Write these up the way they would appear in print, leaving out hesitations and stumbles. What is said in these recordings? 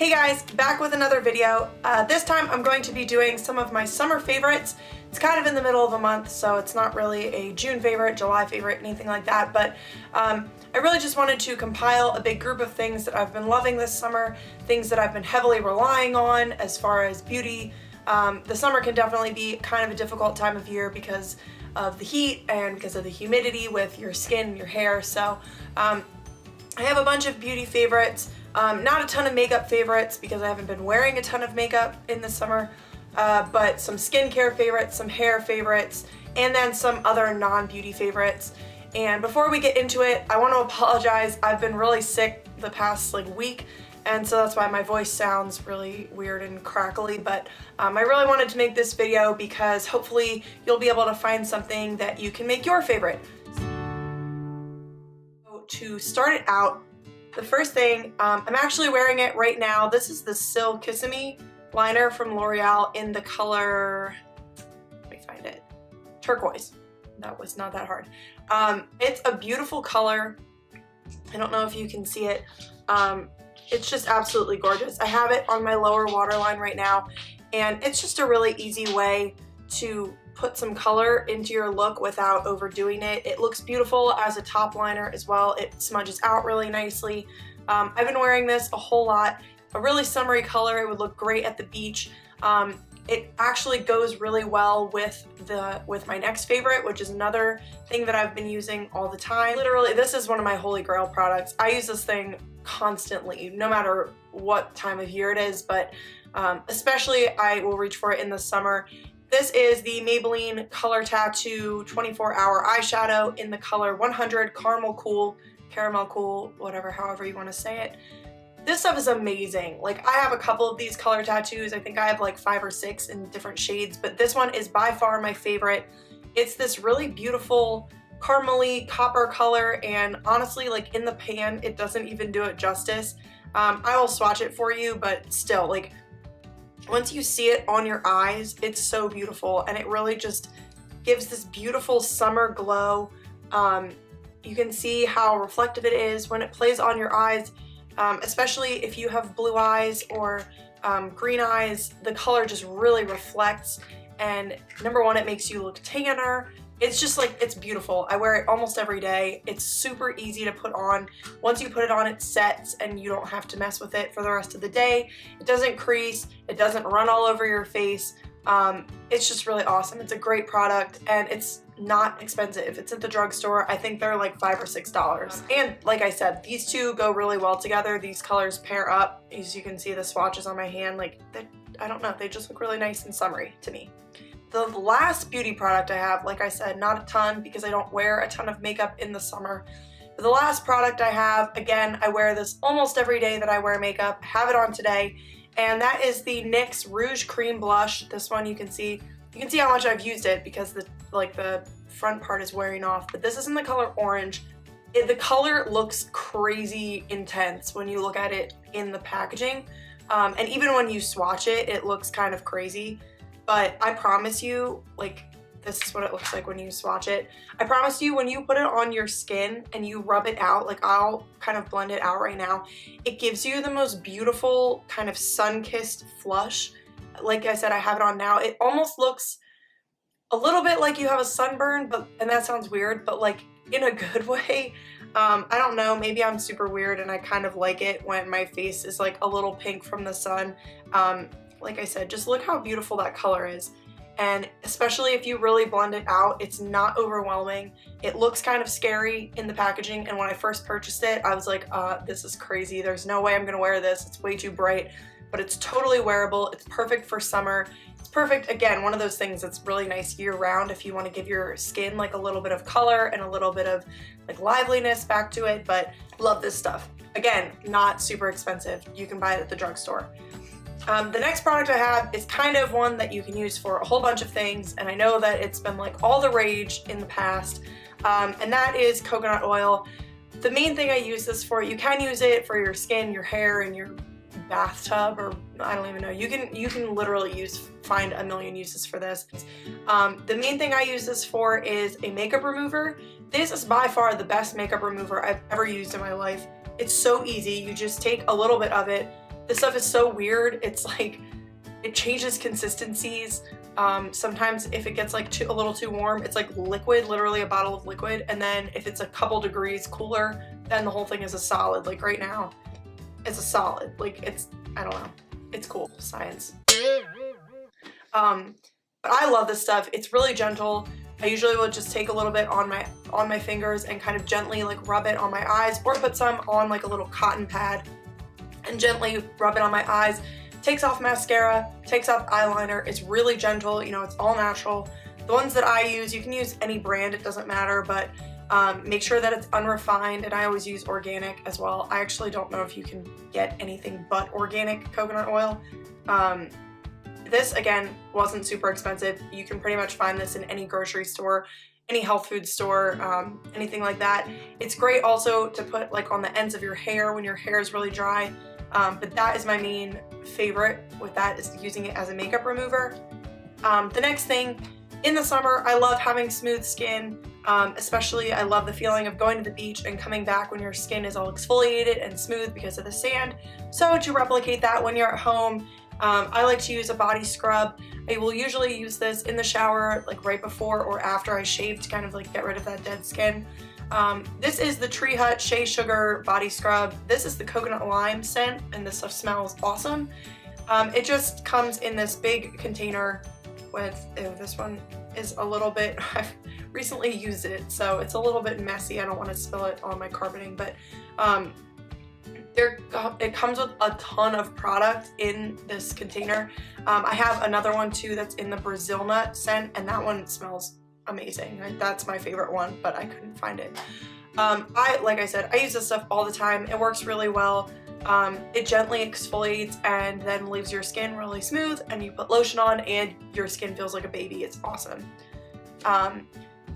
Hey guys, back with another video. This time I'm going to be doing some of my summer favorites. It's kind of in the middle of the month, so it's not really a June favorite, July favorite, anything like that, but I really just wanted to compile a big group of things that I've been loving this summer, things that I've been heavily relying on as far as beauty. The summer can definitely be kind of a difficult time of year because of the heat and because of the humidity with your skin and your hair, so I have a bunch of beauty favorites. Not a ton of makeup favorites because I haven't been wearing a ton of makeup in the summer, but some skincare favorites, some hair favorites, and then some other non-beauty favorites. And before we get into it, I want to apologize. I've been really sick the past week, and so that's why my voice sounds really weird and crackly, but I really wanted to make this video because hopefully you'll be able to find something that you can make your favorite. So to start it out, the first thing, I'm actually wearing it right now. This is the Sil Kiss-Me liner from L'Oreal in the color, let me find it, turquoise. That was not that hard. It's a beautiful color. I don't know if you can see it. It's just absolutely gorgeous. I have it on my lower waterline right now, and it's just a really easy way to put some color into your look without overdoing it. It looks beautiful as a top liner as well. It smudges out really nicely. I've been wearing this a whole lot. A really summery color. It would look great at the beach. It actually goes really well with my next favorite, which is another thing that I've been using all the time. Literally, this is one of my holy grail products. I use this thing constantly, no matter what time of year it is, but especially I will reach for it in the summer. This is the Maybelline Color Tattoo 24-Hour Eyeshadow in the color 100 Caramel Cool, whatever, however you want to say it. This stuff is amazing. Like, I have a couple of these color tattoos. I think I have like 5 or 6 in different shades, but this one is by far my favorite. It's this really beautiful caramely copper color, and honestly, like, in the pan, it doesn't even do it justice. I will swatch it for you, but still, like, once you see it on your eyes, it's so beautiful, and it really just gives this beautiful summer glow. You can see how reflective it is when it plays on your eyes, especially if you have blue eyes or green eyes. The color just really reflects, and number one, it makes you look tanner. It's just like, it's beautiful. I wear it almost every day. It's super easy to put on. Once you put it on, it sets and you don't have to mess with it for the rest of the day. It doesn't crease, it doesn't run all over your face. It's just really awesome. It's a great product, and it's not expensive. It's at the drugstore. I think they're like $5 or $6. And like I said, these two go really well together. These colors pair up. As you can see, the swatches on my hand, like, I don't know, they just look really nice and summery to me. The last beauty product I have, like I said, not a ton because I don't wear a ton of makeup in the summer. But the last product I have, again, I wear this almost every day that I wear makeup. I have it on today, and that is the NYX Rouge Cream Blush. This one you can see how much I've used it because the front part is wearing off. But this is in the color orange. The color looks crazy intense when you look at it in the packaging, and even when you swatch it, it looks kind of crazy. But I promise you, like, this is what it looks like when you swatch it. I promise you, when you put it on your skin and you rub it out, like, I'll kind of blend it out right now, it gives you the most beautiful kind of sun-kissed flush. Like I said, I have it on now. It almost looks a little bit like you have a sunburn, and that sounds weird, but like in a good way. I don't know, maybe I'm super weird and I kind of like it when my face is like a little pink from the sun. Like I said, just look how beautiful that color is. And especially if you really blend it out, it's not overwhelming. It looks kind of scary in the packaging, and when I first purchased it, I was like, this is crazy. There's no way I'm gonna wear this. It's way too bright, but it's totally wearable. It's perfect for summer. It's perfect, again, one of those things that's really nice year-round if you want to give your skin like a little bit of color and a little bit of like liveliness back to it, but love this stuff. Again, not super expensive. You can buy it at the drugstore. The next product I have is kind of one that you can use for a whole bunch of things, and I know that it's been like all the rage in the past, and that is coconut oil. The main thing I use this for, you can use it for your skin, your hair, and your bathtub, or I don't even know. You can literally find a million uses for this. The main thing I use this for is a makeup remover. This is by far the best makeup remover I've ever used in my life. It's so easy. You just take a little bit of it, This stuff is so weird. It's like, it changes consistencies. Sometimes if it gets like a little too warm, it's like liquid, literally a bottle of liquid. And then if it's a couple degrees cooler, then the whole thing is a solid. Like right now, it's a solid. Like it's, I don't know. It's cool, science. But I love this stuff. It's really gentle. I usually will just take a little bit on my fingers and kind of gently like rub it on my eyes, or put some on like a little cotton pad and gently rub it on my eyes. Takes off mascara, takes off eyeliner. It's really gentle, you know, it's all natural. The ones that I use, you can use any brand, it doesn't matter, but make sure that it's unrefined, and I always use organic as well. I actually don't know if you can get anything but organic coconut oil. This, again, wasn't super expensive. You can pretty much find this in any grocery store, any health food store, anything like that. It's great also to put like on the ends of your hair when your hair is really dry, but that is my main favorite with that, is using it as a makeup remover. The next thing, in the summer, I love having smooth skin. Especially I love the feeling of going to the beach and coming back when your skin is all exfoliated and smooth because of the sand. So to replicate that when you're at home, I like to use a body scrub. I will usually use this in the shower, like right before or after I shave, to kind of like get rid of that dead skin. This is the Tree Hut Shea Sugar Body Scrub. This is the coconut lime scent, and this stuff smells awesome. It just comes in this big container with, this one is a little bit, I've recently used it, so it's a little bit messy. I don't want to spill it on my carpeting, but it comes with a ton of product in this container. I have another one too that's in the Brazil nut scent, and that one smells amazing. That's my favorite one, but I couldn't find it. Like I said, I use this stuff all the time. It works really well. It gently exfoliates and then leaves your skin really smooth, and you put lotion on and your skin feels like a baby. It's awesome.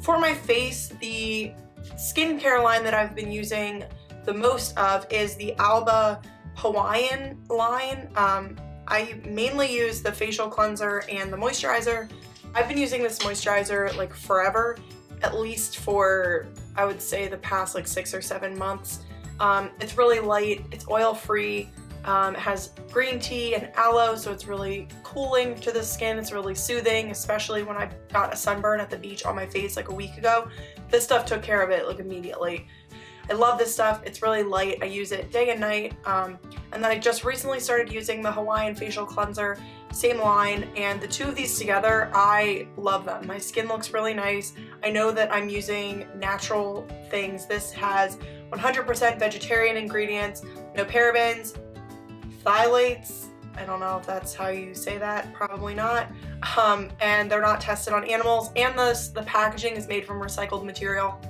For my face, the skincare line that I've been using the most of is the Alba Hawaiian line. I mainly use the facial cleanser and the moisturizer. I've been using this moisturizer like forever, at least for, I would say, the past like 6 or 7 months. It's really light, it's oil-free, it has green tea and aloe, so it's really cooling to the skin. It's really soothing, especially when I got a sunburn at the beach on my face like a week ago. This stuff took care of it like immediately. I love this stuff. It's really light. I use it day and night. And then I just recently started using the Hawaiian facial cleanser, same line, and the two of these together, I love them. My skin looks really nice. I know that I'm using natural things. This has 100% vegetarian ingredients, no parabens, phthalates, I don't know if that's how you say that, probably not, and they're not tested on animals, and the packaging is made from recycled material,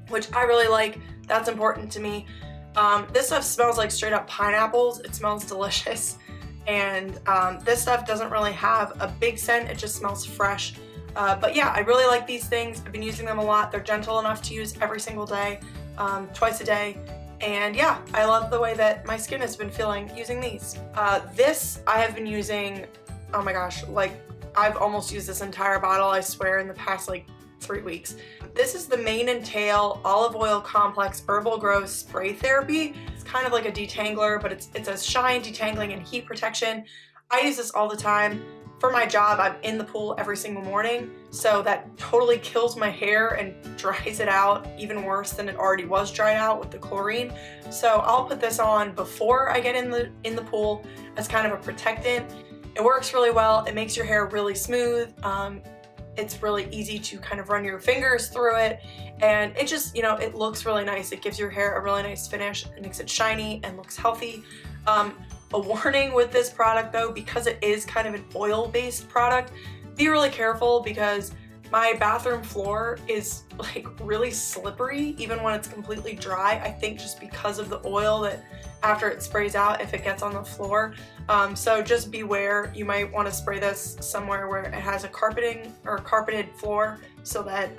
which I really like. That's important to me. This stuff smells like straight up pineapples. It smells delicious, and this stuff doesn't really have a big scent. It just smells fresh. But yeah, I really like these things. I've been using them a lot. They're gentle enough to use every single day, twice a day. And yeah, I love the way that my skin has been feeling using these. This I have been using, oh my gosh, like I've almost used this entire bottle, I swear, in the past like 3 weeks. This is the Mane and Tail Olive Oil Complex Herbal Grow Spray Therapy. It's kind of like a detangler, but it's a shine, detangling, and heat protection. I use this all the time. For my job, I'm in the pool every single morning, so that totally kills my hair and dries it out even worse than it already was dried out with the chlorine. So I'll put this on before I get in the pool as kind of a protectant. It works really well. It makes your hair really smooth. It's really easy to kind of run your fingers through it, and it just, you know, it looks really nice. It gives your hair a really nice finish. It makes it shiny and looks healthy. A warning with this product though, because it is kind of an oil-based product, be really careful, because my bathroom floor is like really slippery even when it's completely dry. I think just because of the oil that after it sprays out, if it gets on the floor. So just beware. You might want to spray this somewhere where it has a carpeting or carpeted floor, so that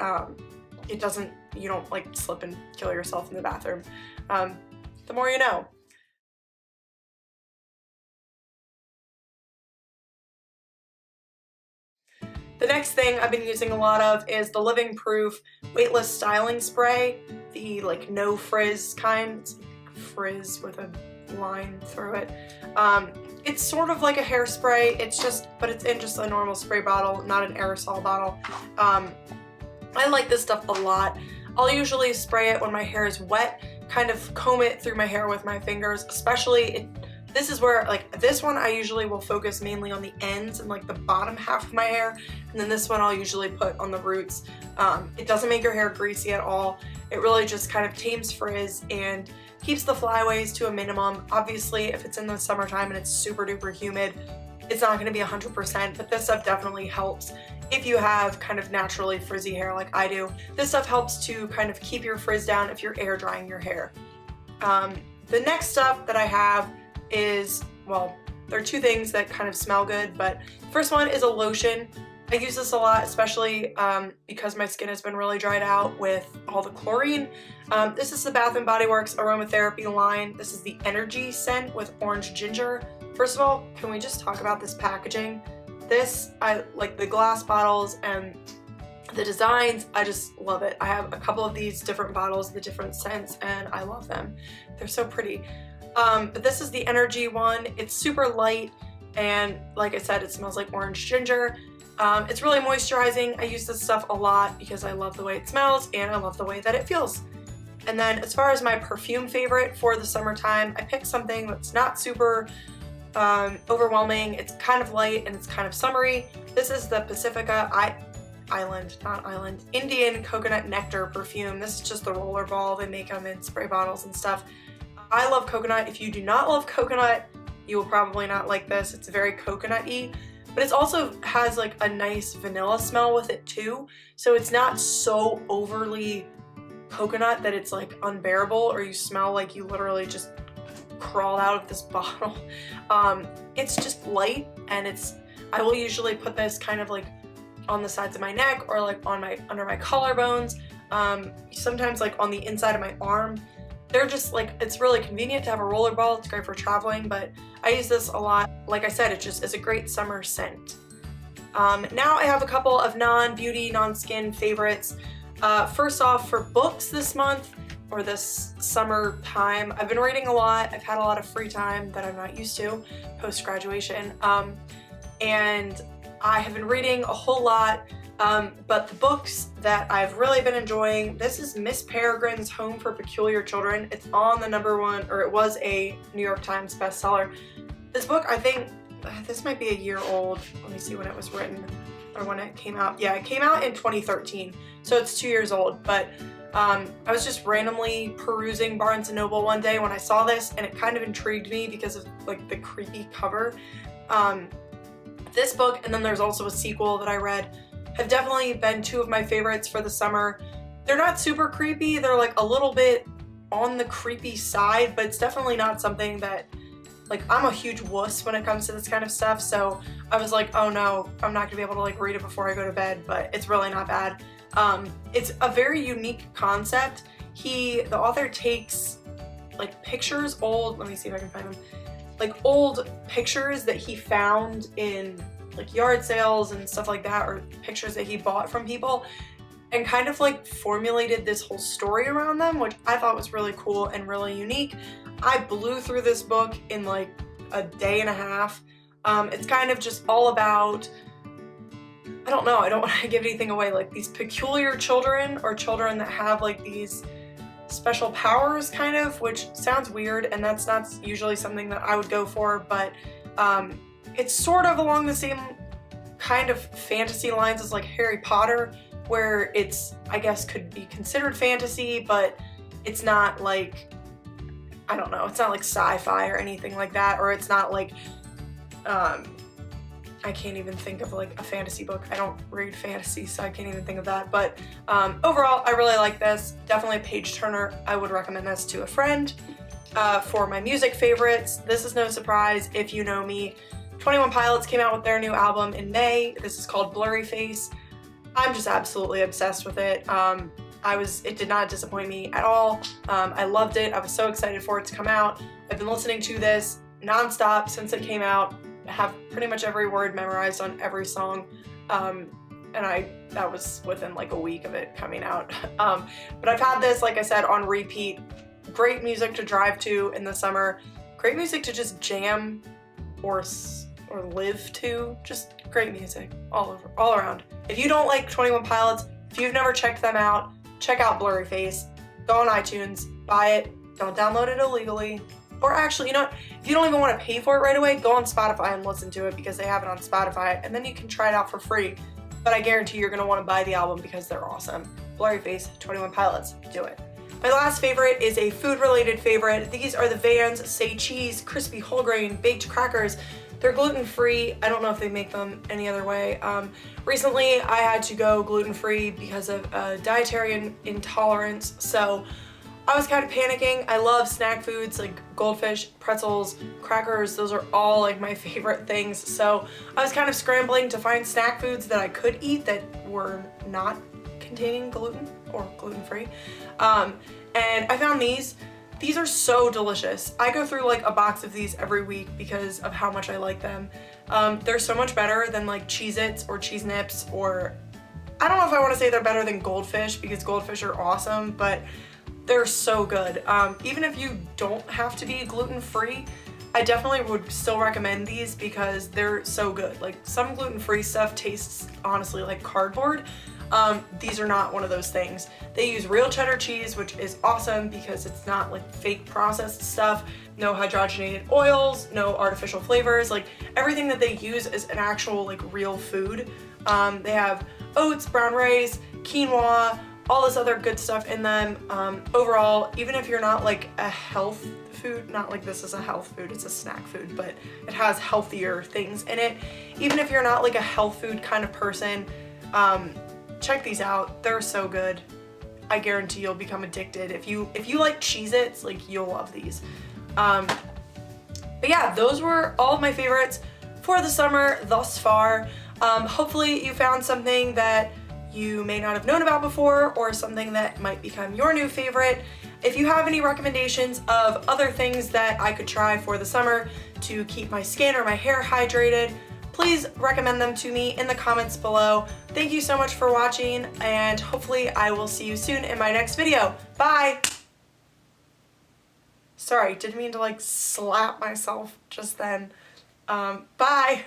you don't like slip and kill yourself in the bathroom. The more you know. The next thing I've been using a lot of is the Living Proof Weightless Styling Spray, the like no frizz kind. It's like frizz with a line through it. It's sort of like a hairspray, but it's in just a normal spray bottle, not an aerosol bottle. I like this stuff a lot. I'll usually spray it when my hair is wet, kind of comb it through my hair with my fingers, especially this is where, like, this one I usually will focus mainly on the ends and like the bottom half of my hair, and then this one I'll usually put on the roots. It doesn't make your hair greasy at all. It really just kind of tames frizz and keeps the flyaways to a minimum. Obviously, if it's in the summertime and it's super duper humid, it's not going to be 100%, but this stuff definitely helps if you have kind of naturally frizzy hair like I do. This stuff helps to kind of keep your frizz down if you're air drying your hair. The next stuff that I have is, well, there are two things that kind of smell good, but the first one is a lotion. I use this a lot, especially because my skin has been really dried out with all the chlorine. This is the Bath & Body Works Aromatherapy line. This is the Energy scent with orange ginger. First of all, can we just talk about this packaging? This, I like the glass bottles and the designs, I just love it. I have a couple of these different bottles, the different scents, and I love them. They're so pretty. But this is the Energy one. It's super light, and like I said, it smells like orange ginger. It's really moisturizing. I use this stuff a lot because I love the way it smells and I love the way that it feels. And then as far as my perfume favorite for the summertime, I picked something that's not super overwhelming. It's kind of light and it's kind of summery. This is the Pacifica Indian Coconut Nectar perfume. This is just the roller ball. They make them in spray bottles and stuff. I love coconut. If you do not love coconut, you will probably not like this. It's very coconut-y, but it also has like a nice vanilla smell with it too. So it's not so overly coconut that it's like unbearable or you smell like you literally just crawled out of this bottle. It's just light, and I will usually put this kind of like on the sides of my neck or like under my collarbones, sometimes like on the inside of my arm. They're just like, it's really convenient to have a roller ball. It's great for traveling, but I use this a lot. Like I said, it's a great summer scent. Now I have a couple of non-beauty, non-skin favorites. First off, for books this month, or this summer time, I've been reading a lot. I've had a lot of free time that I'm not used to post-graduation. And I have been reading a whole lot. But the books that I've really been enjoying, this is Miss Peregrine's Home for Peculiar Children. It's on the #1, or it was a New York Times bestseller. This book, I think, this might be a year old. Let me see when it was written, or when it came out. Yeah, it came out in 2013, so it's 2 years old. But I was just randomly perusing Barnes & Noble one day when I saw this, and it kind of intrigued me because of like the creepy cover. This book, and then there's also a sequel that I read, have definitely been two of my favorites for the summer. They're not super creepy, they're like a little bit on the creepy side, but it's definitely not something that, like, I'm a huge wuss when it comes to this kind of stuff, so I was like, oh no, I'm not gonna be able to like read it before I go to bed, but it's really not bad. It's a very unique concept. The author takes like pictures, let me see if I can find them, like old pictures that he found in like yard sales and stuff like that, or pictures that he bought from people, and kind of like formulated this whole story around them, which I thought was really cool and really unique. I blew through this book in like a day and a half. It's kind of just all about, I don't know, I don't want to give anything away, like these peculiar children, or children that have like these special powers kind of, which sounds weird, and that's not usually something that I would go for, but it's sort of along the same kind of fantasy lines as like Harry Potter, where it's, I guess, could be considered fantasy, but it's not like, I don't know, it's not like sci-fi or anything like that, or it's not like, I can't even think of like a fantasy book. I don't read fantasy, so I can't even think of that, but overall, I really like this. Definitely a page turner. I would recommend this to a friend. For my music favorites, this is no surprise if you know me. 21 Pilots came out with their new album in May. This is called Blurry Face. I'm just absolutely obsessed with it. It did not disappoint me at all. I loved it. I was so excited for it to come out. I've been listening to this nonstop since it came out. I have pretty much every word memorized on every song. And that was within like a week of it coming out. But I've had this, like I said, on repeat. Great music to drive to in the summer. Great music to just jam or live to. Just great music all around. If you don't like 21 Pilots, if you've never checked them out, check out Blurryface. Go on iTunes, buy it, don't download it illegally. Or actually, you know what? If you don't even want to pay for it right away, go on Spotify and listen to it because they have it on Spotify, and then you can try it out for free. But I guarantee you're going to want to buy the album because they're awesome. Blurryface, 21 Pilots, do it. My last favorite is a food-related favorite. These are the Vans Say Cheese Crispy Whole Grain Baked Crackers. They're gluten-free. I don't know if they make them any other way. Recently, I had to go gluten-free because of a dietary intolerance, so I was kind of panicking. I love snack foods like Goldfish, pretzels, crackers. Those are all like my favorite things. So I was kind of scrambling to find snack foods that I could eat that were not containing gluten or gluten-free. And I found these. These are so delicious. I go through like a box of these every week because of how much I like them. They're so much better than like Cheez-Its or Cheez Nips, or I don't know if I want to say they're better than Goldfish because Goldfish are awesome, but they're so good. Even if you don't have to be gluten-free, I definitely would still recommend these because they're so good. Like some gluten-free stuff tastes honestly like cardboard. These are not one of those things. They use real cheddar cheese, which is awesome because it's not like fake processed stuff, no hydrogenated oils, no artificial flavors. Like everything that they use is an actual like real food. They have oats, brown rice, quinoa, all this other good stuff in them. Overall, even if you're not like a health food, not like this is a health food, it's a snack food, but it has healthier things in it. Even if you're not like a health food kind of person, check these out. They're so good. I guarantee you'll become addicted. If you like Cheez-Its, like you'll love these. But yeah, those were all of my favorites for the summer thus far. Hopefully you found something that you may not have known about before or something that might become your new favorite. If you have any recommendations of other things that I could try for the summer to keep my skin or my hair hydrated, please recommend them to me in the comments below. Thank you so much for watching, and hopefully I will see you soon in my next video. Bye! Sorry, didn't mean to like slap myself just then. Bye!